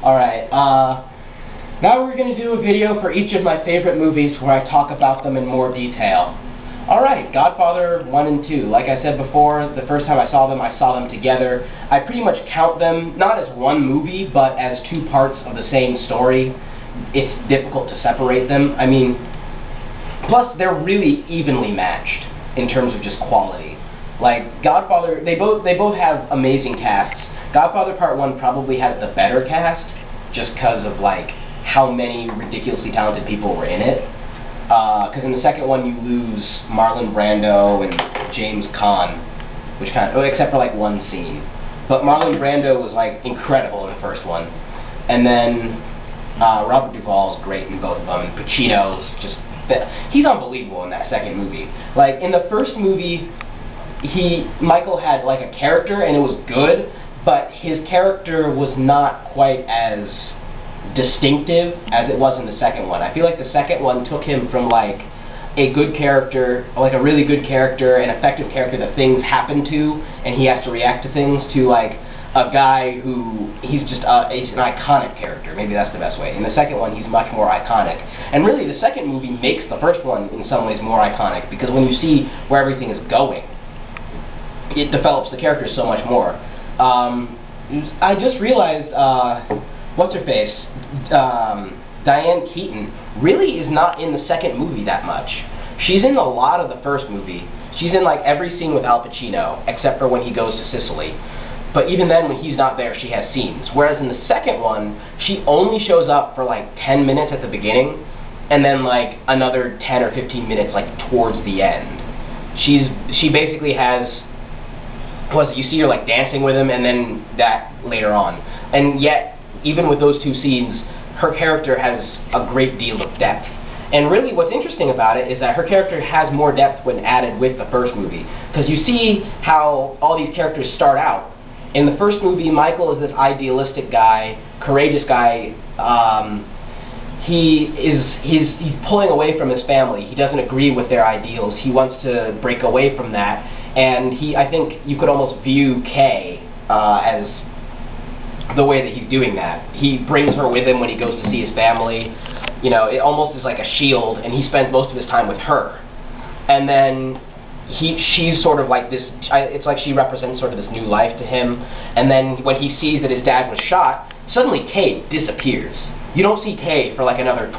Alright, now we're going to do a video for each of my favorite movies where I talk about them in more detail. Alright, Godfather 1 and 2. Like I said before, the first time I saw them together. I pretty much count them, not as one movie, but as two parts of the same story. It's difficult to separate them. I mean, plus they're really evenly matched in terms of just quality. Like, Godfather, they both have amazing casts. Godfather Part 1 probably has the better cast, just because of, like, how many ridiculously talented people were in it. Because in the second one you lose Marlon Brando and James Caan, which kind of, except for, like, one scene. But Marlon Brando was, like, incredible in the first one. And then Robert Duvall is great in both of them, and Pacino's just, he's unbelievable in that second movie. Like, in the first movie, Michael had, like, a character, and it was good, but his character was not quite as distinctive as it was in the second one. I feel like the second one took him from, like, a good character, like a really good character, an effective character that things happen to, and he has to react to things, to, like, a guy who, he's just he's an iconic character. Maybe that's the best way. In the second one, he's much more iconic. And really, the second movie makes the first one, in some ways, more iconic, because when you see where everything is going, it develops the character so much more. I just realized, what's-her-face, Diane Keaton, really is not in the second movie that much. She's in a lot of the first movie. She's in, like, every scene with Al Pacino, except for when he goes to Sicily. But even then, when he's not there, she has scenes. Whereas in the second one, she only shows up for, like, 10 minutes at the beginning, and then, like, another 10 or 15 minutes, like, towards the end. She basically has... you see her, like, dancing with him, and then that later on. And yet, even with those two scenes, her character has a great deal of depth. And really, what's interesting about it is that her character has more depth when added with the first movie. Because you see how all these characters start out. In the first movie, Michael is this idealistic guy, courageous guy. He's pulling away from his family. He doesn't agree with their ideals. He wants to break away from that. And I think you could almost view Kay as the way that he's doing that. He brings her with him when he goes to see his family. You know, it almost is like a shield, and he spends most of his time with her. And then she's sort of like this, it's like she represents sort of this new life to him. And then when he sees that his dad was shot, suddenly Kay disappears. You don't see Kay for like another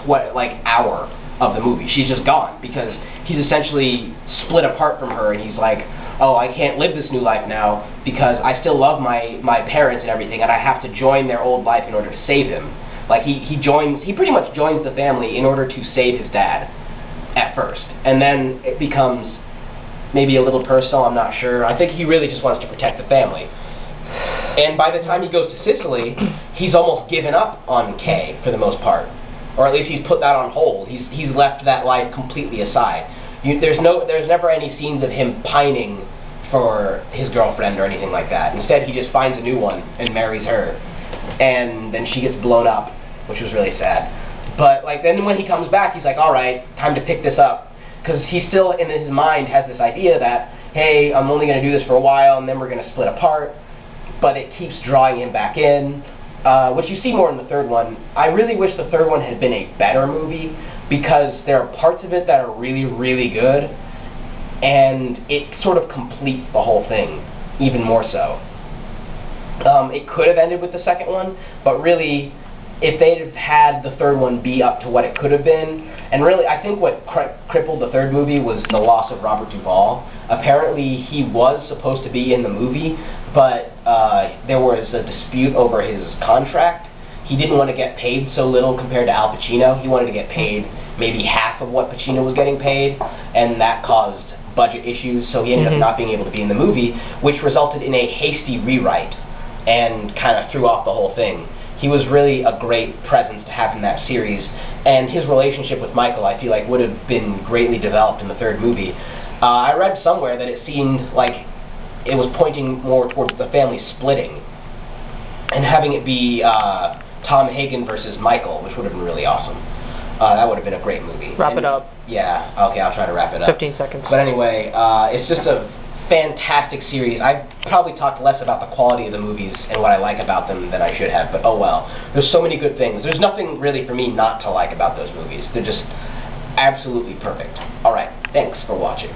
hour of the movie. She's just gone, because he's essentially split apart from her, and he's like, oh, I can't live this new life now because I still love my parents and everything, and I have to join their old life in order to save him. Like, he pretty much joins the family in order to save his dad at first. And then it becomes maybe a little personal, I'm not sure. I think he really just wants to protect the family. And by the time he goes to Sicily, he's almost given up on Kay for the most part. Or at least he's put that on hold. He's left that life completely aside. There's never any scenes of him pining for his girlfriend or anything like that. Instead, he just finds a new one and marries her. And then she gets blown up, which was really sad. But, like, then when he comes back, he's like, alright, time to pick this up. Because he still, in his mind, has this idea that, hey, I'm only going to do this for a while, and then we're going to split apart. But it keeps drawing him back in, which you see more in the third one. I really wish the third one had been a better movie, because there are parts of it that are really, really good, and it sort of completes the whole thing, even more so. It could have ended with the second one, but really, if they'd have had the third one be up to what it could have been, and really, I think what crippled the third movie was the loss of Robert Duvall. Apparently, he was supposed to be in the movie, but there was a dispute over his contract. He didn't want to get paid so little compared to Al Pacino. He wanted to get paid maybe half of what Pacino was getting paid, and that caused budget issues, so he ended up not being able to be in the movie, which resulted in a hasty rewrite and kind of threw off the whole thing. He was really a great presence to have in that series, and his relationship with Michael, I feel like, would have been greatly developed in the third movie. I read somewhere that it seemed like it was pointing more towards the family splitting, and having it be Tom Hagen versus Michael, which would have been really awesome. That would have been a great movie. Wrap it up. Yeah, okay, I'll try to wrap it up. 15 seconds. But anyway, it's just fantastic series. I've probably talked less about the quality of the movies and what I like about them than I should have, but oh well. There's so many good things. There's nothing really for me not to like about those movies. They're just absolutely perfect. Alright, thanks for watching.